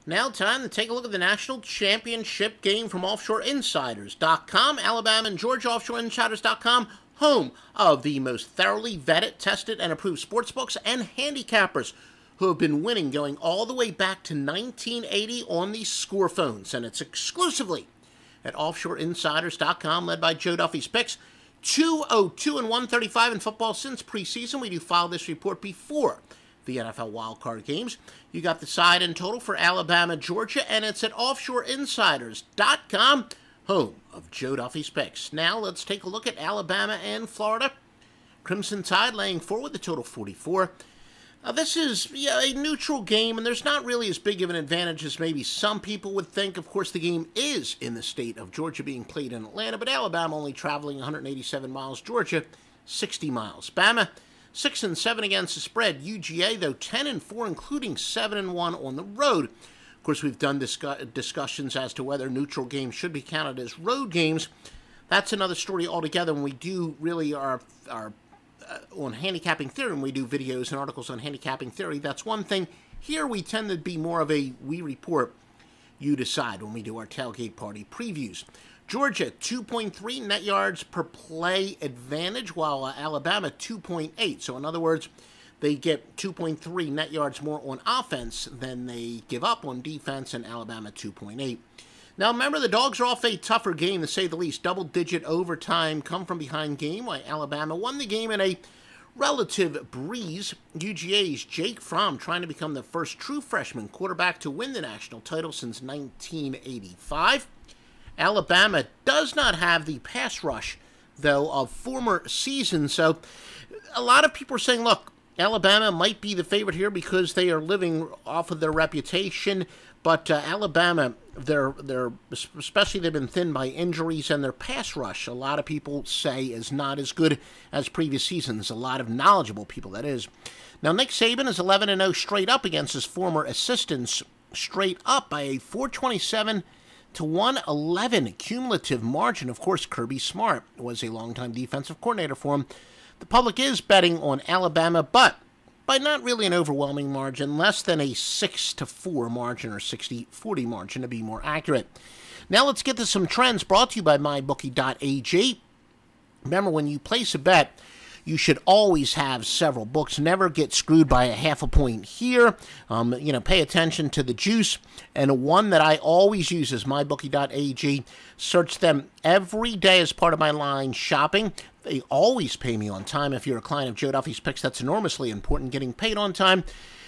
Now time to take a look at the national championship game from offshoreinsiders.com. Alabama and Georgia, offshoreinsiders.com, home of the most thoroughly vetted, tested, and approved sportsbooks and handicappers who have been winning going all the way back to 1980 on these score phones. And it's exclusively at offshoreinsiders.com, led by Joe Duffy's picks. 202 and 135 in football since preseason. We do file this report before the NFL wildcard games. You got the side and total for Alabama, Georgia, and it's at offshoreinsiders.com, home of Joe Duffy's picks. Now let's take a look at Alabama and Florida. Crimson Tide laying 4 with the total 44. This is a neutral game, and there's not really as big of an advantage as maybe some people would think. Of course, the game is in the state of Georgia, being played in Atlanta, but Alabama only traveling 187 miles, Georgia 60 miles. Bama 6-7 against the spread. UGA, though, 10-4, including 7-1 on the road. Of course, we've done discussions as to whether neutral games should be counted as road games. That's another story altogether, when we do really our on handicapping theory, and we do videos and articles on handicapping theory. That's one thing. Here we tend to be more of a we report, you decide, when we do our tailgate party previews. Georgia, 2.3 net yards per play advantage, while Alabama, 2.8. So in other words, they get 2.3 net yards more on offense than they give up on defense, and Alabama 2.8. Now, remember, the Dogs are off a tougher game, to say the least. Double-digit overtime, come-from-behind game, while Alabama won the game in a relative breeze. UGA's Jake Fromm trying to become the first true freshman quarterback to win the national title since 1985. Alabama does not have the pass rush, though, of former seasons. So a lot of people are saying, look, Alabama might be the favorite here because they are living off of their reputation. But Alabama, they're especially they've been thinned by injuries, and their pass rush, a lot of people say, is not as good as previous seasons. A lot of knowledgeable people, that is. Now, Nick Saban is 11-0 straight up against his former assistants, straight up by a 427-111 cumulative margin. Of course, Kirby Smart was a longtime defensive coordinator for him. The public is betting on Alabama, but by not really an overwhelming margin, less than a 6-4 margin, or 60-40 margin to be more accurate. Now let's get to some trends brought to you by mybookie.ag. Remember, when you place a bet, you should always have several books. Never get screwed by a half a point here. Pay attention to the juice. And one that I always use is mybookie.ag. Search them every day as part of my line shopping. They always pay me on time. If you're a client of Joe Duffy's Picks, that's enormously important, getting paid on time.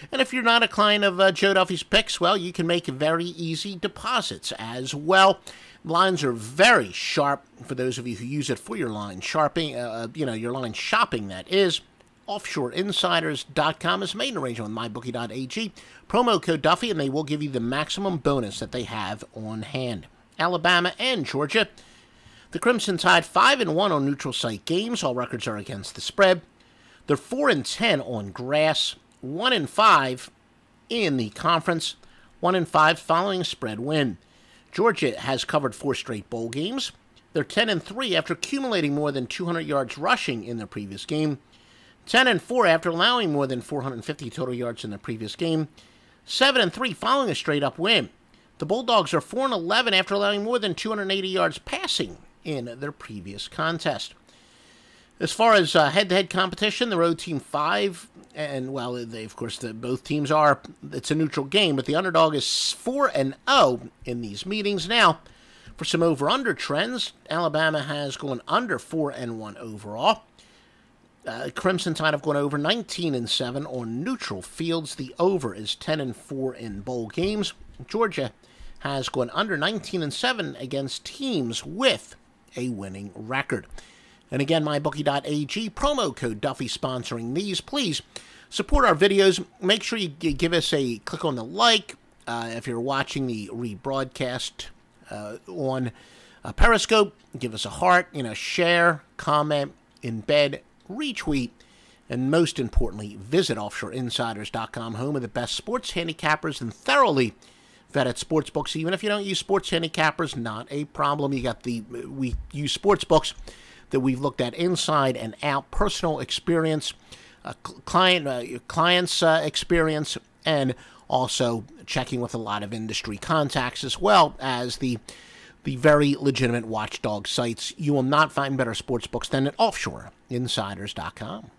And if you're not a client of Joe Duffy's Picks, well, you can make very easy deposits as well. Lines are very sharp for those of you who use it for your line shopping, your line shopping, that is. Offshoreinsiders.com is made in arrangement with mybookie.ag. Promo code Duffy, and they will give you the maximum bonus that they have on hand. Alabama and Georgia. The Crimson Tide 5-1 on neutral site games. All records are against the spread. They're 4-10 on grass. 1-5 in the conference. 1-5 following a spread win. Georgia has covered 4 straight bowl games. They're 10-3 after accumulating more than 200 yards rushing in their previous game. 10-4 after allowing more than 450 total yards in their previous game. 7-3 following a straight-up win. The Bulldogs are 4-11 after allowing more than 280 yards passing in their previous contest. As far as head-to-head competition, the road team 5, and, well, both teams are, it's a neutral game, but the underdog is 4-0 in these meetings. Now, for some over-under trends, Alabama has gone under 4-1 overall. Crimson Tide have gone over 19-7 on neutral fields. The over is 10-4 in bowl games. Georgia has gone under 19-7 against teams with a winning record. And again, mybookie.ag, promo code Duffy sponsoring these. Please support our videos. Make sure you give us a click on the like. If you're watching the rebroadcast on Periscope, give us a heart, share, comment, embed, retweet, and most importantly, visit offshoreinsiders.com, home of the best sports handicappers and thoroughly vetted sportsbooks. Even if you don't use sports handicappers, not a problem. We use sportsbooks that we've looked at inside and out, personal experience, client's experience, and Also checking with a lot of industry contacts as well as the very legitimate watchdog sites. You will not find better sports books than at offshoreinsiders.com.